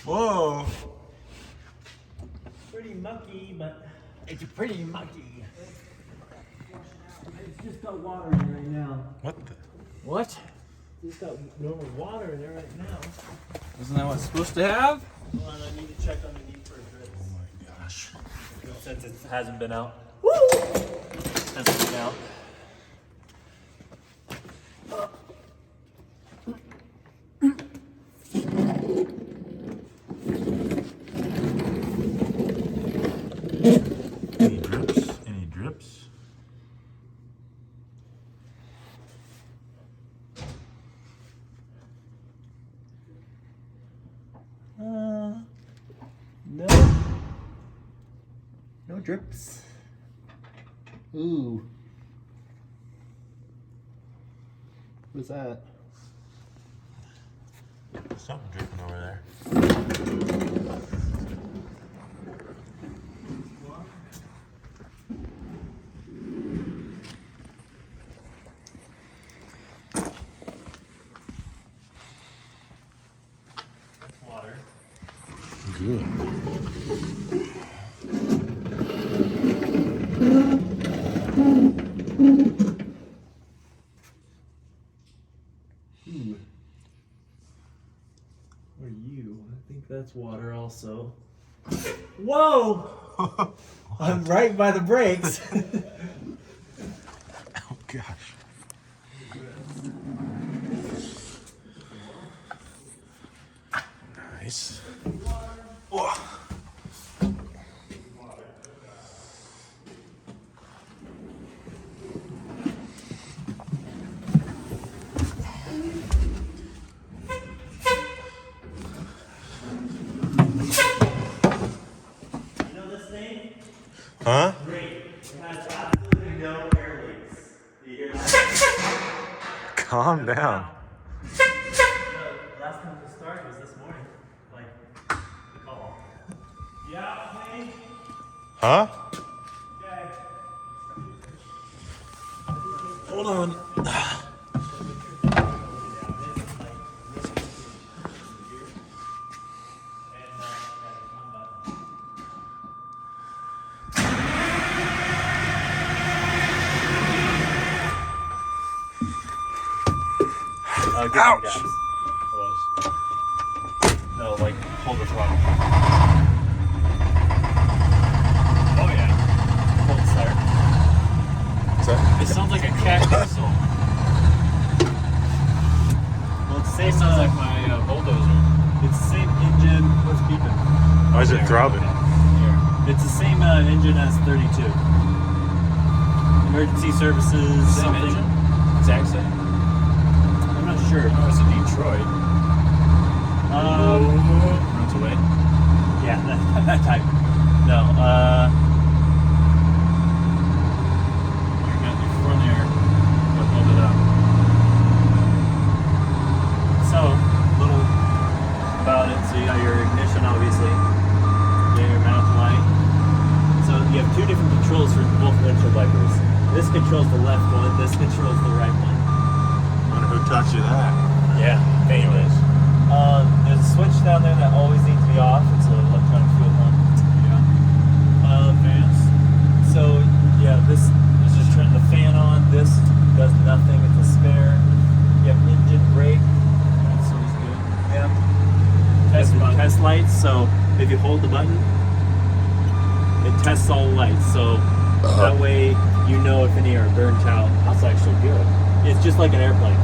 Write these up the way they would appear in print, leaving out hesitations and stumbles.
Whoa. Pretty mucky, but it's pretty mucky. It's just got water in it right now. What the? What? It's got normal water in there right now. Isn't that what it's supposed to have? Hold on, I need to check underneath for drips. Oh my gosh. Since it hasn't been out. Woo! Hasn't been out. Any drips? Any drips? No. No drips. Ooh. What's that? Something dripping over there. That's water. Good. Ooh. What are you? I think that's water also. Whoa! I'm right by the brakes. Oh gosh. Nice. Whoa. Huh? Great. It has absolutely no air leaks. Do you hear that? Calm down. Last time we started was this morning. Like, the call. Yeah, okay. Huh? Okay. Hold on. Ouch! It was. No, like, hold the throttle. Oh yeah. Hold start. What's that? It sounds like a cat whistle. Well, it's the same. It sounds like my bulldozer. It's the same engine. What's beeping? Why is it throbbing? Here. It's the same engine as 32. Emergency services. Same something. engine? Exact same? I'm not sure. Oh, it's a Detroit. Runs away. Yeah, that type. No. You got your front air. But hold it up. So, little about it. So you got your ignition, obviously. You got your mount light. So you have two different controls for both windshield wipers. This controls the left one. This controls the right one. Wonder who taught you that? Yeah. Anyways. There's a switch down there that always needs to be off. It's an electronic fuel pump. Yeah. Fans. So yeah, this is turning the fan on. This does nothing. It's a spare. You have engine brake. That sounds good. Yeah. Test You have button. the test lights. So if you hold the button, it tests all the lights. So that way you know if any are burnt out. That's actually good. It's just like an airplane.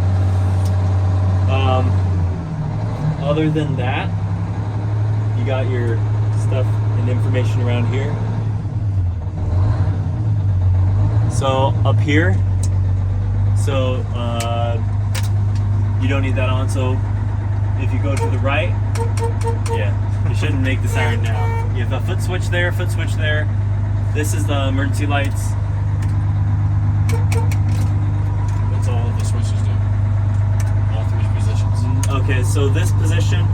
Other than that, you got your stuff and information around here. So up here, so you don't need that on. So if you go to the right, yeah, you shouldn't make the siren now. You have a foot switch there, foot switch there. This is the emergency lights. That's all the switches do. All three positions. Okay, so this position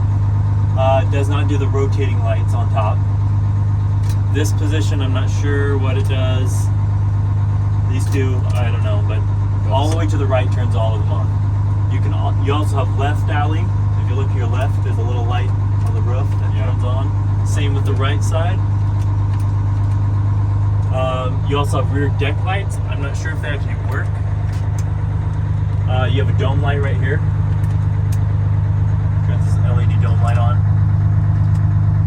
does not do the rotating lights on top. This position, I'm not sure what it does. These two, I don't know, but all the way to the right turns all of them on. You also have left alley. If you look to your left, there's a little light on the roof that turns on. Same with the right side. You also have rear deck lights. I'm not sure if they actually work. You have a dome light right here. Got this LED dome light on.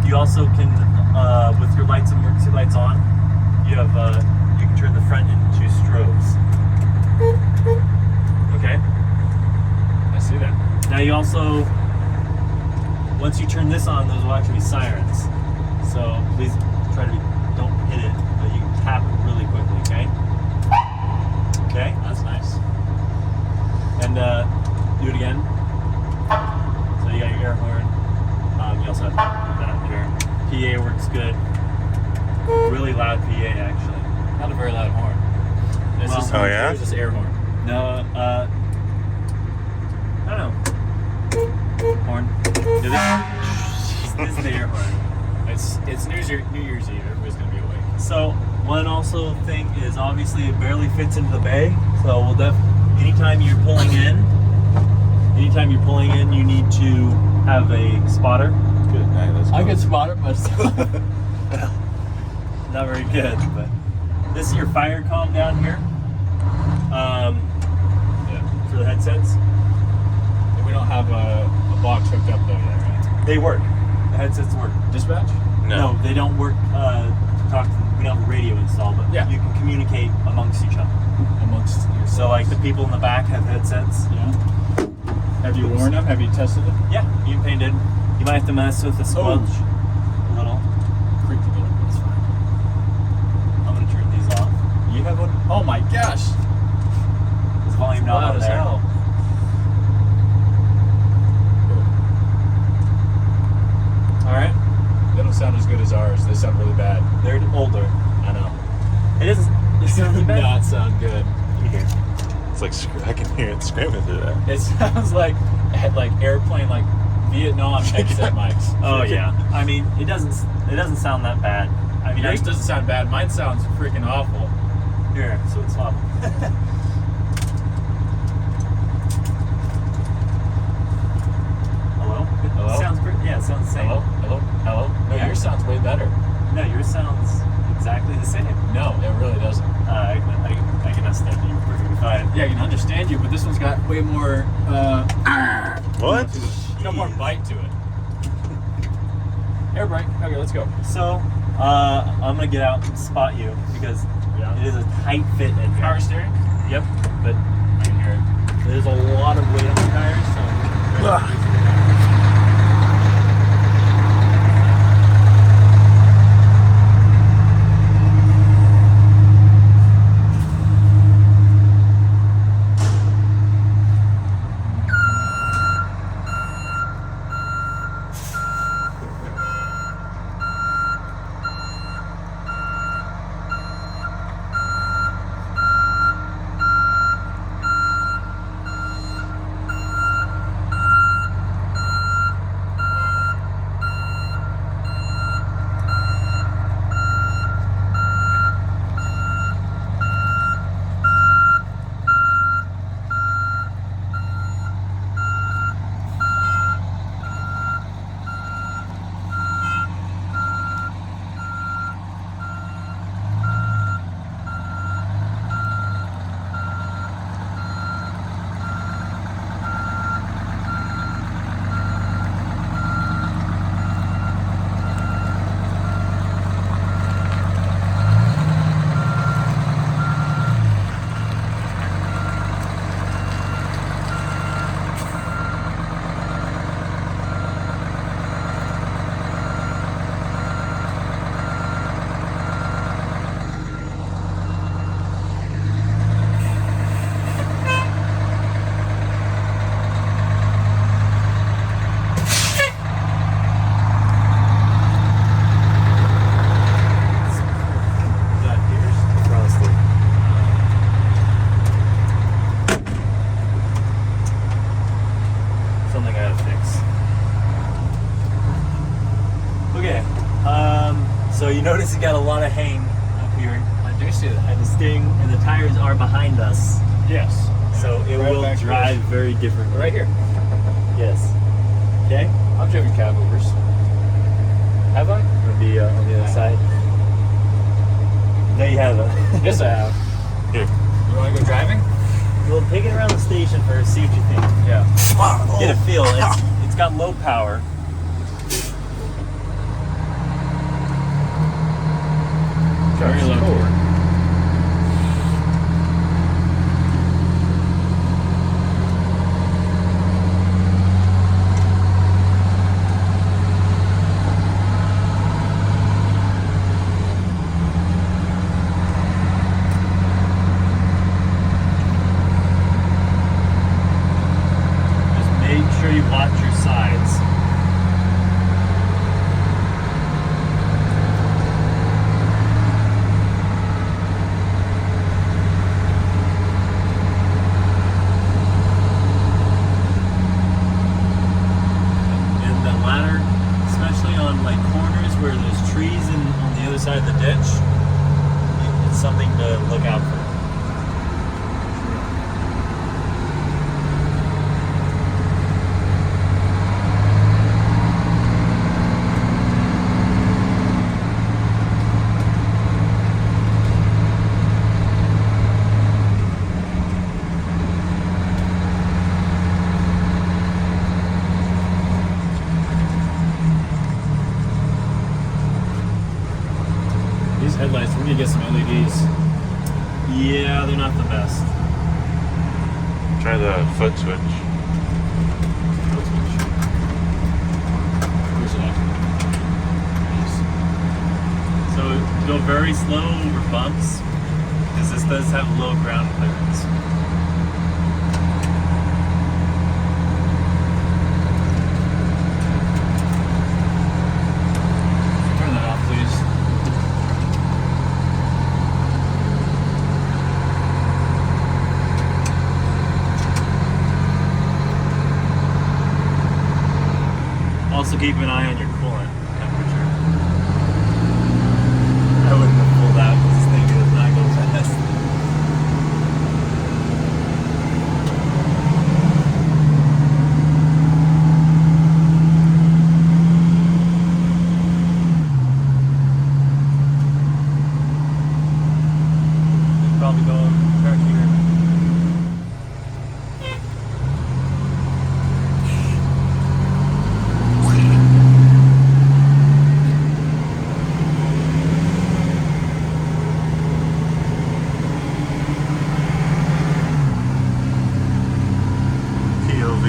You also can, with your lights, emergency lights on, you have you can turn the front into strobes. Okay. I see that. Now you also, once you turn this on, those will actually be sirens. So please try to don't hit it, but you can tap it really quickly. Okay. Okay. That's nice. And do it again. So you got your air horn. You also have that here. PA works good. Really loud PA actually. Not a very loud horn. Is Well- this, Oh, yeah? Or is this air horn? No, I don't know. Horn. This is the air horn. It's New Year's Eve. Everybody's gonna be awake. So one also thing is obviously it barely fits into the bay. So we'll anytime you're pulling in, you need to have a spotter. Good. Hey, that's I cool. can spot it, but Not very good, but this is your fire comm down here. yeah. For the headsets. We don't have a box hooked up though yet, right? They work. The headsets work. Dispatch? No, they don't work. We don't have a radio installed, but Yeah. you can communicate amongst each other. Amongst yourselves. So like the people in the back have headsets. Yeah. Have you worn them? Have you tested them? Yeah, you painted. You might have to mess with the squelch a little. Creepy little. It's fine. I'm gonna turn these off. You have one? Oh my gosh! This volume knob Loud on as there. hell. All right, They don't sound as good as ours. They sound really bad. they're older. I know. It isn't. It sounds Do bad. not sound good. It's like I can hear it screaming through that. It sounds like airplane, like Vietnam headset mics. Oh yeah. I mean, it doesn't sound that bad. I mean, Yours doesn't sound bad. Mine sounds freaking awful. here, so it's off. Hello? Hello? Sounds pretty. Yeah, it sounds the same. Hello? Hello? Hello? No, Yeah. yours sounds way better. No, yours sounds exactly the same. No, it really doesn't. I can understand you perfectly fine. Yeah, I can understand you, but this one's got way more, What? got more bite to it. Air brake. Okay, let's go. So, I'm gonna get out and spot you because Yeah. it is a tight fit in here. Power steering? Yep, but I can hear it. there's a lot of weight on the tires, so. So you notice it got a lot of hang up here. I do see that. And the sting and the tires are behind us. Yes. So it Right will back here. drive very differently. Right here. Yes. Okay? I've driven some cab overs. Have I? Or be on the other side. No, you haven't. Yes, I have. Here. You want to go driving? Well, take it around the station first, see what you think. Yeah. Get a feel. It's got low power. Very low torque. Just make sure you watch your sides. And the ladder, especially on like corners where there's trees and on the other side of the ditch, it's something to look out for. These headlights, we need to get some LEDs. Yeah, they're not the best. Try the foot switch. Where's it at? So go very slow over bumps, because this does have low ground clearance. Turn that off, please. Also keep an eye on your coolant temperature. I wouldn't have pulled out because this thing does not go fast. Probably go back here. POV.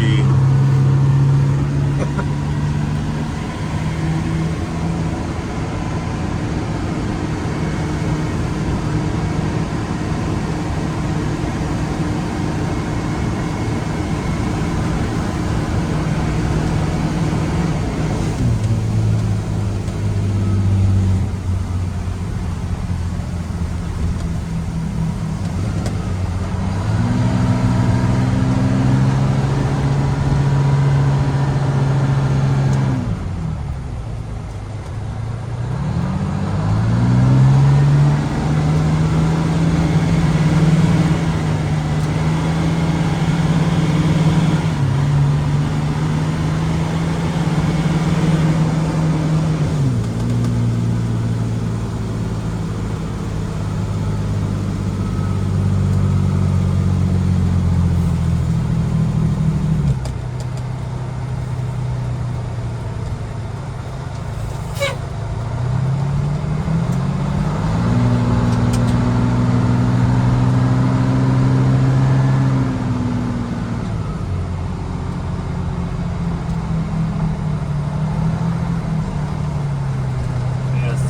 Yes,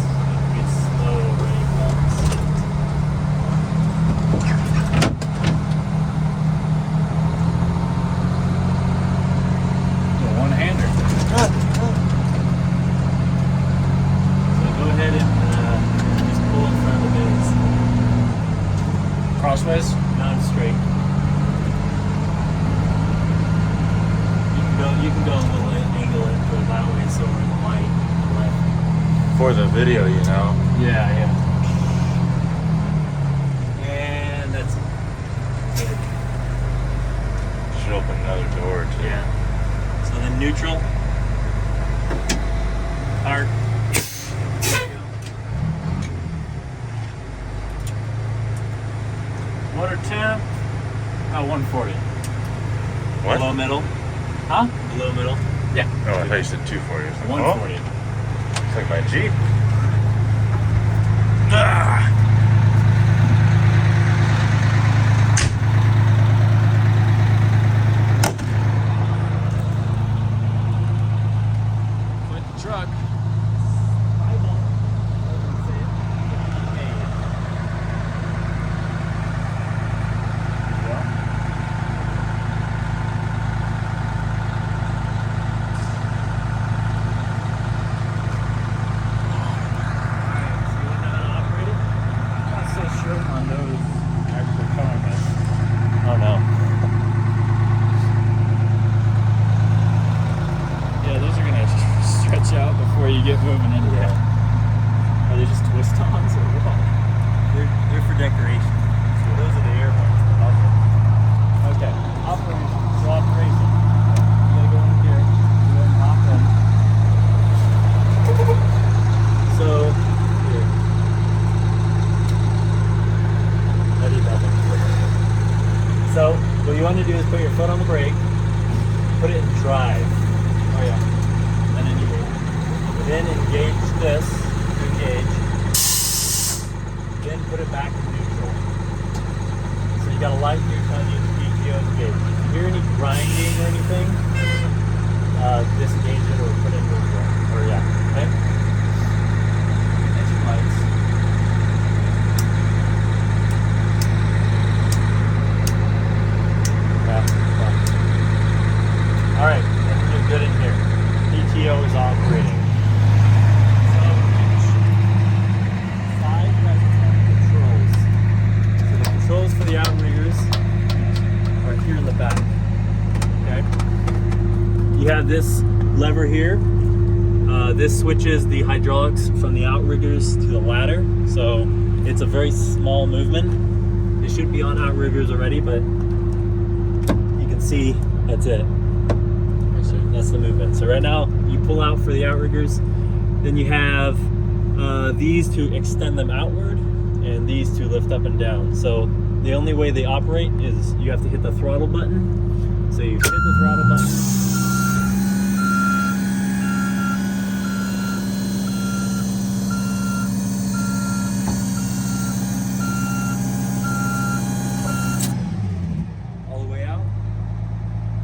it's slow over any bumps. The one-hander. So go ahead and just pull in front of the base. Crossways. Not straight. You can go a little angle into it that way, so we're in the light on the left. For the video, you know. Yeah, yeah. And that's good. Should open another door too. Yeah. So then neutral. Below middle. Huh? Below middle. Yeah. Oh, I thought you said 240 or something. 140. Oh, it's like my Jeep. Ah! Quit the truck. Oh no. Yeah, those are gonna stretch out before you get moving anyway. Are they just twist-ons or what? They're for decoration. So those are the air ones. Okay. Operation. So operation. You gotta go in here. Go and hop in. So here. I did nothing. So what you want to do is put your foot on the brake, put it in drive. Oh yeah. And then you then engage this, engage, then put it back in neutral. So you got a light neutral on the PTO engage. If you hear any grinding or anything, disengage it or put it in neutral. Or yeah, okay? Engine lights. All right, let's do good in here. PTO is operating. So each side has 10 controls. So the controls for the outriggers are here in the back. Okay. You have this lever here. This switches the hydraulics from the outriggers to the ladder. So it's a very small movement. It should be on outriggers already, but you can see that's it. That's the movement. So right now you pull out for the outriggers, then you have these to extend them outward and these to lift up and down. So the only way they operate is you have to hit the throttle button. So you hit the throttle button. All the way out.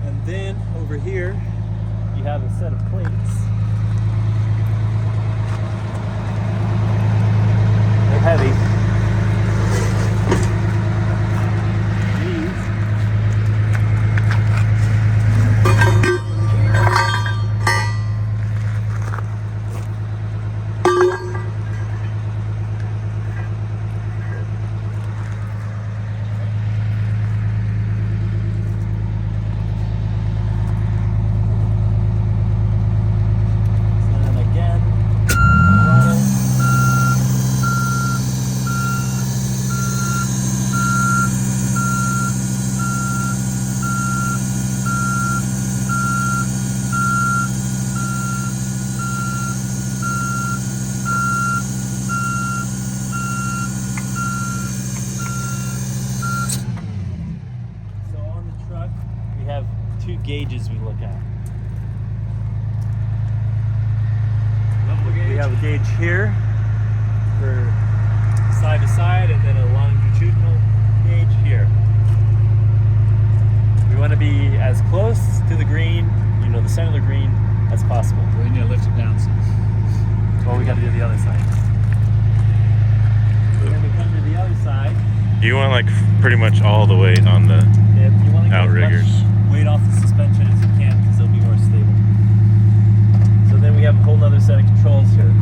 And then over here you have a set of plates. They're heavy. These two gauges we look at. We have a gauge here for side to side and then a longitudinal gauge here. We want to be as close to the green, you know, the center of the green as possible. We need to lift it down some. Well, we got to do the other side. And then we come to the other side. You want like pretty much all the weight on the If you want to get outriggers. as much weight off the suspension as you can because they'll be more stable. So then we have a whole other set of controls here.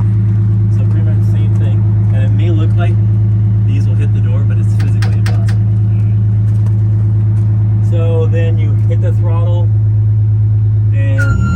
So pretty much the same thing. And it may look like these will hit the door, but it's physically impossible. So then you hit the throttle and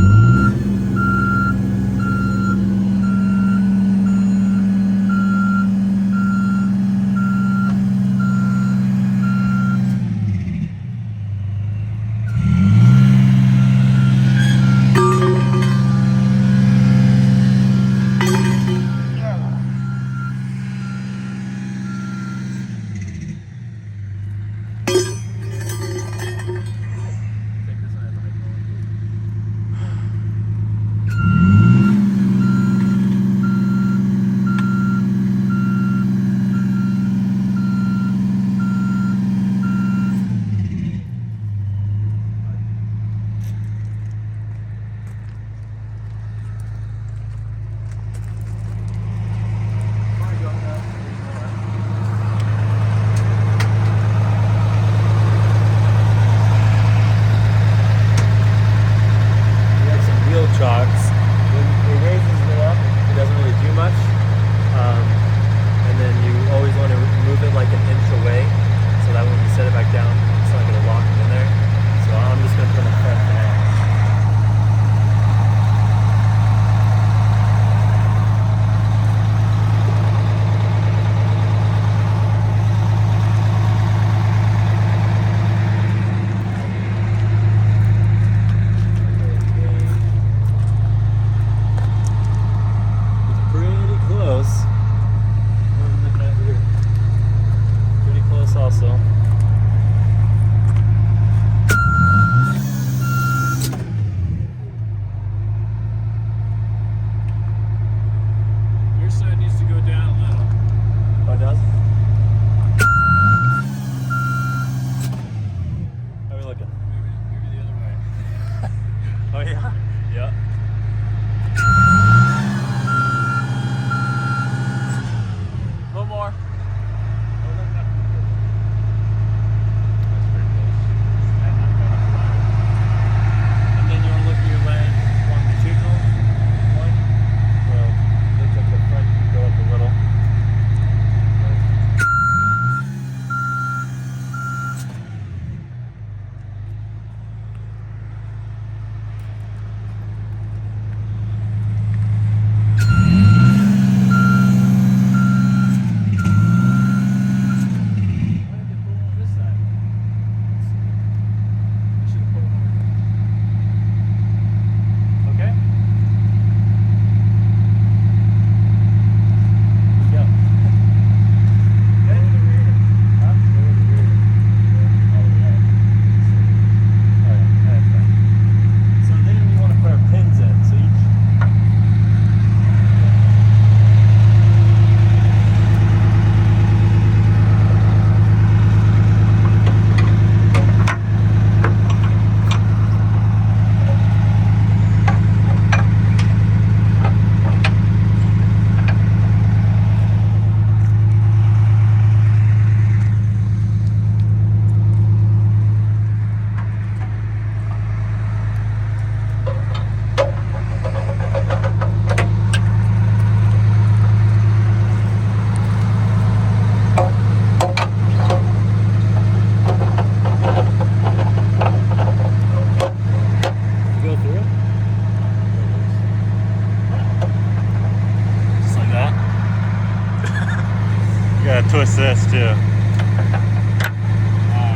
best too. I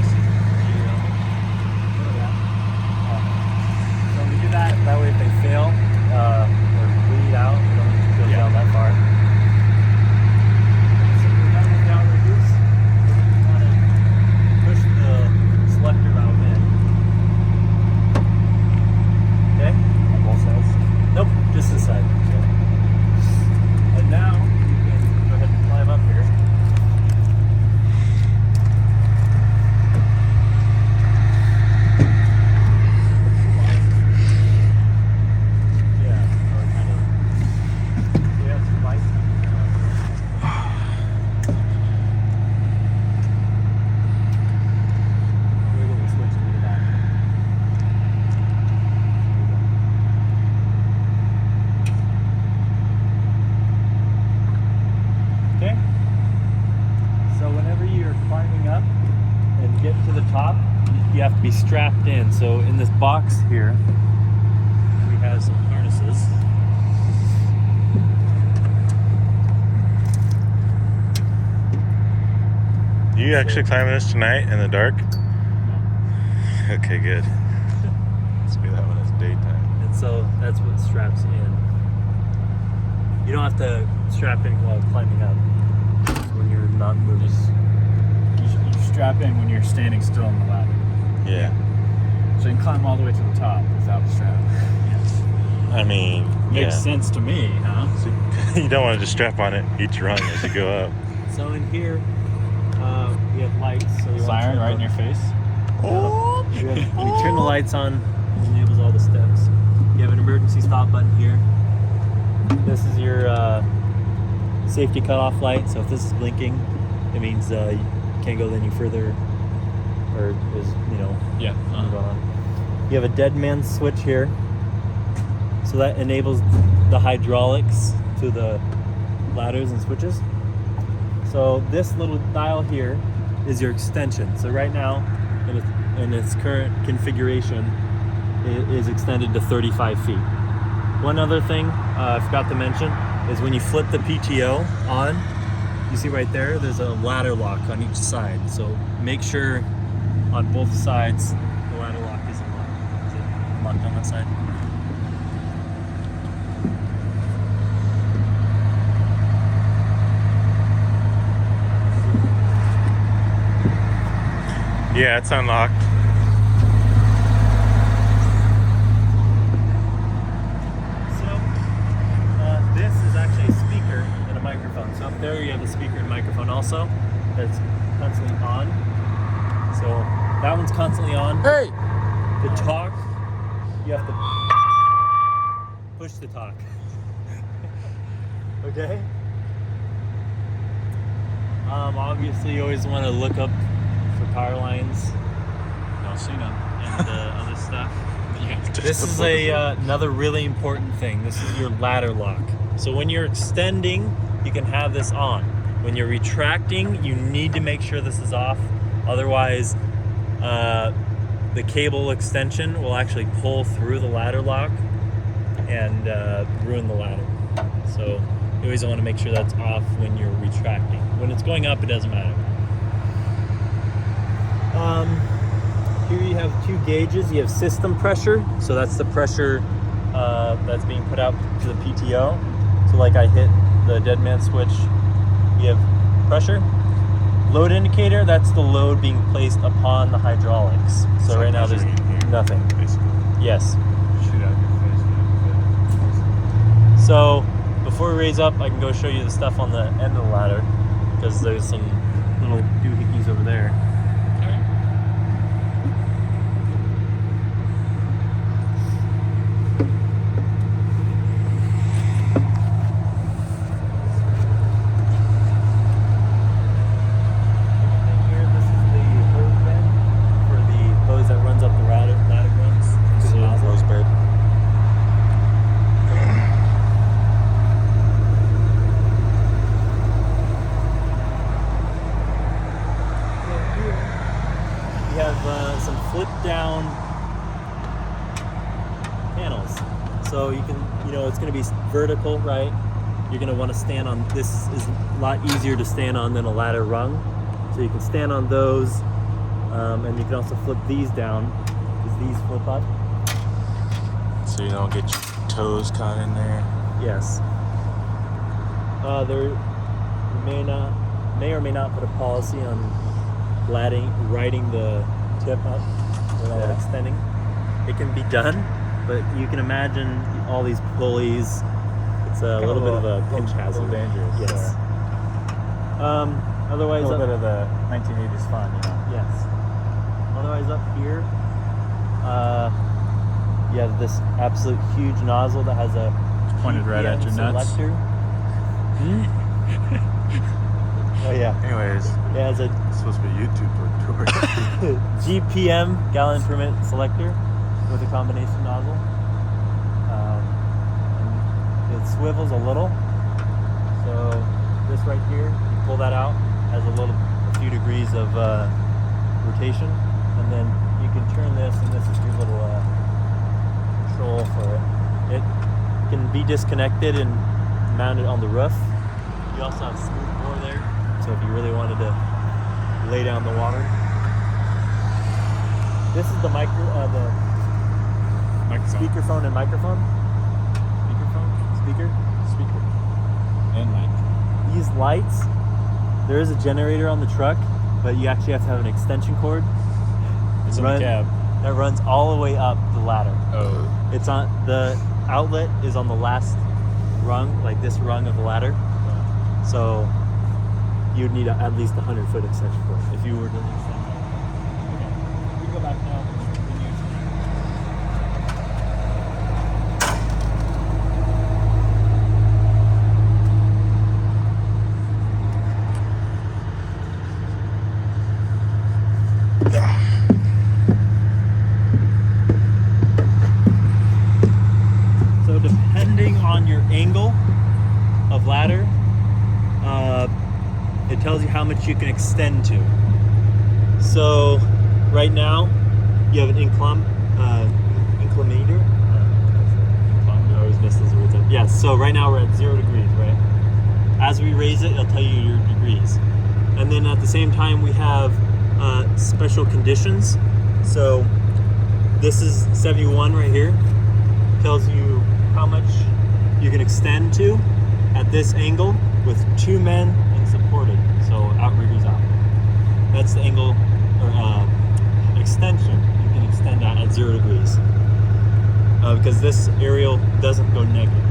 see. So we do that. That way, if they fail or bleed out, we don't need to go down that far. So we're done with the outriggers. We want to push the selector valve in. Okay? On both sides? Nope, just this side. Okay. And now you can go ahead and climb up here. You have to be strapped in. So in this box here, we have some harnesses. You actually climbing this tonight in the dark? No. Okay, good. Let's do that when it's daytime. And so that's what straps in. You don't have to strap in while climbing up when you're not moving. You strap in when you're standing still on the ladder. Yeah. So you can climb all the way to the top without the strap. I mean, Makes sense to me, huh? So you don't want to just strap on it each rung as you go up. So in here, we have lights. So you want Siren to right in your face. Oh! When you turn the lights on, it enables all the steps. You have an emergency stop button here. This is your safety cutoff light. So if this is blinking, it means you can't go any further, or is Yeah. move on. You have a dead man switch here, so that enables the hydraulics to the ladders and switches. So this little dial here is your extension. So right now, in its current configuration, it is extended to 35 feet. One other thing I forgot to mention is when you flip the PTO on, you see right there, there's a ladder lock on each side. So make sure on both sides the ladder lock isn't locked. Is it locked on that side? Yeah, it's unlocked. So this is actually a speaker and a microphone. So up there you have the speaker and microphone also. That's constantly on. So that one's constantly on. Hey! To talk, you have to push the talk. Okay? Obviously you always want to look up for power lines Don't see none. and other stuff. Yeah. This is another really important thing. This is your ladder lock. So when you're extending, you can have this on. When you're retracting, you need to make sure this is off. Otherwise, the cable extension will actually pull through the ladder lock and ruin the ladder. So you always want to make sure that's off when you're retracting. When it's going up, it doesn't matter. Here you have two gauges. You have system pressure, so that's the pressure that's being put out to the PTO. So like I hit the dead man switch, you have pressure. Load indicator, that's the load being placed upon the hydraulics. So right now there's nothing. Basically. Yes. Shoot out your face. So before we raise up, I can go show you the stuff on the end of the ladder, because there's some little doohickeys over there. Some flip down panels, so you can, it's going to be vertical, right? you're going to want to stand on, this is a lot easier to stand on than a ladder rung. So you can stand on those, and you can also flip these down, because these flip up. So you don't get your toes caught in there. Yes. There may or may not put a policy on riding the tip up without extending. It can be done, but you can imagine all these pulleys. It's a little bit of a pinch hazard. Dangerous. Yes. Otherwise, A little bit of the 1980s fun, you know. yes. Otherwise, up here, you have this absolute huge nozzle that has a Pointed right at your nuts. selector. Oh yeah. Anyways, It has a it's supposed to be YouTube tutorial. GPM, gallon per minute selector, with a combination nozzle. And it swivels a little. So this right here, you pull that out, has a few degrees of rotation, and then you can turn this, and this is your little control for it. It can be disconnected and mounted on the roof. You also have smooth bore there, so if you really wanted to lay down the water. This is the Microphone. speakerphone and microphone. Speaker. And mic. These lights, there is a generator on the truck, but you actually have to have an extension cord. It's in the cab. That runs all the way up the ladder. Oh. It's on, the outlet is on the last rung, like this rung of the ladder. So you'd need at least a 100-foot extension cord if you were to extend it. Okay, we can go back now. So depending on your angle of ladder, it tells you how much you can extend to. So right now you have an inclinometer. I always miss those words. Yes. So right now we're at 0 degrees, right? As we raise it, it'll tell you your degrees, and then at the same time we have special conditions. So this is 71 right here. Tells you how much you can extend to at this angle with 2 men and supported, so outriggers out. That's the angle or extension you can extend at 0 degrees, because this aerial doesn't go negative.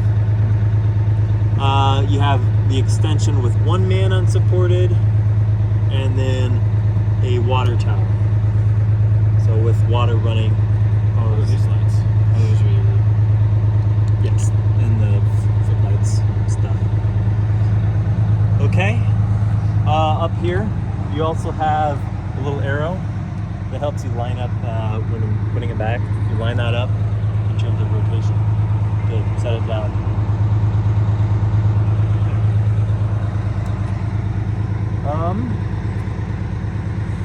You have the extension with 1 man unsupported, and then a water tower. So with water running. Oh, these lights. Oh, those are your... Yes, and the footlights and stuff. Okay, up here you also have a little arrow that helps you line up when I'm putting it back. You line that up in terms of rotation to set it down.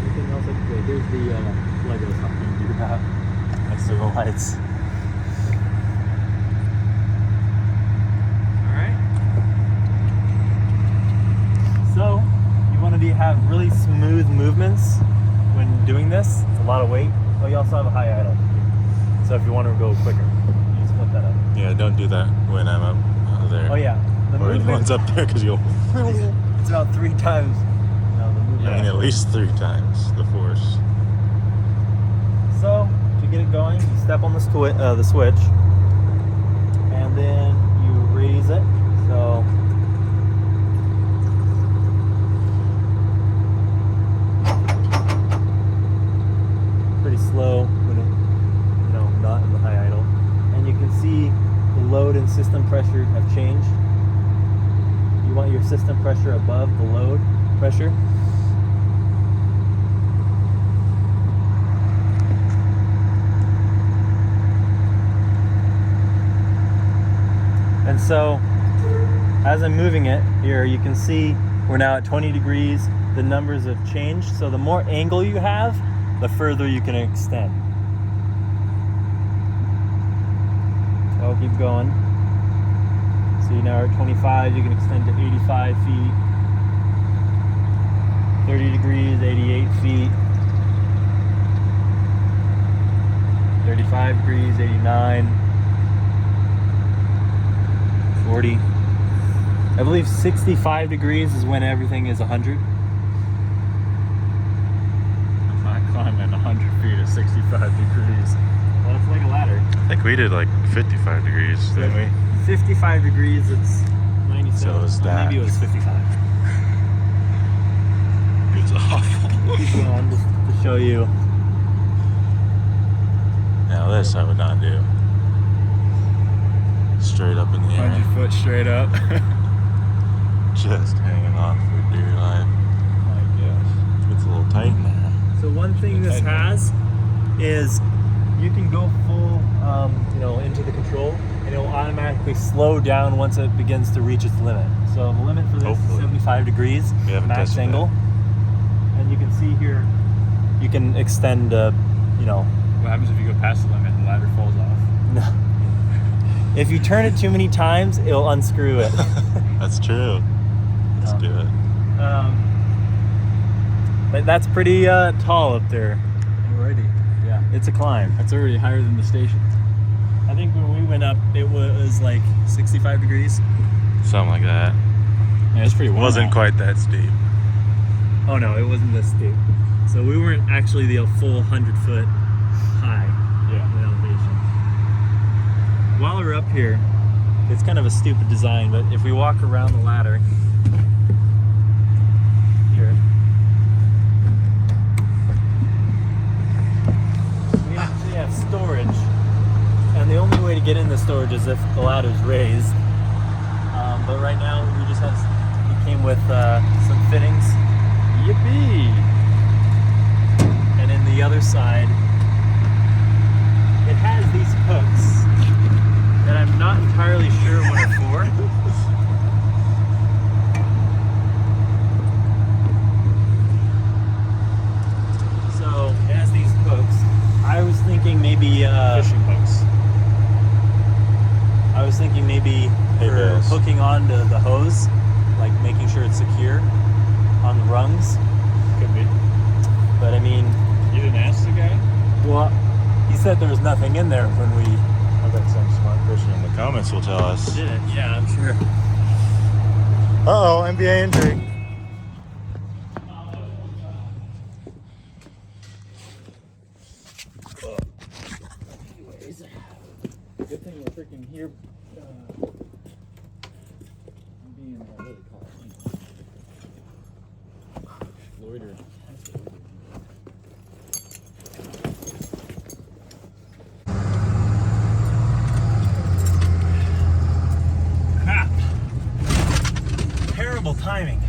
Anything else? Okay, here's the Lego something you got next to the lights. So, you want to have really smooth movements when doing this. It's a lot of weight. Oh, you also have a high idle. So if you want to go quicker, you just flip that up. Yeah, don't do that when I'm up there. Oh yeah. The Or the movement, one's up there because you'll... it's about 3 times. No, the movement. I mean, at least 3 times the force. So, to get it going, you step on the switch, and then you raise it. So, pretty slow when it, not in the high idle. And you can see the load and system pressure have changed. You want your system pressure above the load pressure. And so, as I'm moving it here, you can see we're now at 20 degrees. The numbers have changed. So the more angle you have, the further you can extend. So I'll keep going. So you now are at 25, you can extend to 85 feet. 30 degrees, 88 feet. 35 degrees, 89. 40. I believe 65 degrees is when everything is 100. I'm not climbing 100 feet at 65 degrees. Well, it's like a ladder. I think we did like 55 degrees, didn't we? 55 degrees, it's 97. So is that. Maybe it was 55. It's awful. Keep going just to show you. Now this I would not do. Straight up in the air. 100 foot straight up. Just hanging on for dear life. My gosh. It's a little tight in there. So one thing this has is you can go full, into the control, and it will automatically slow down once it begins to reach its limit. So the limit for this Hopefully. is 75 degrees, We haven't max tested angle. And you can see here, you can extend, What happens if you go past the limit and the ladder falls off? if you turn it too many times, it'll unscrew it. That's true. Let's do it. But that's pretty tall up there. Alrighty. Yeah. It's a climb. That's already higher than the station. I think when we went up, it was like 65 degrees. Something like that. Yeah, it's pretty It warm. wasn't out. quite that steep. Oh no, it wasn't this steep. So we weren't actually the full 100-foot high Yeah. in elevation. While we're up here, it's kind of a stupid design, but if we walk around the ladder here, we actually have storage, and the only way to get in the storage is if the ladder's raised. But right now we just have, it came with some fittings. Yippee! And in the other side, it has these hooks that I'm not entirely sure what are for. So it has these hooks. I was thinking maybe Fishing hooks. I was thinking maybe Hey, for Bills. hooking onto the hose, like making sure it's secure on the rungs. Could be. But I mean, You didn't ask the guy? well, he said there was nothing in there when we I bet some smart person in the comments will tell us. did it. Yeah, I'm sure. Uh-oh, NBA injury. Anyways, good thing we're freaking here. Being what do they call it? Loiter. Crap! Terrible timing.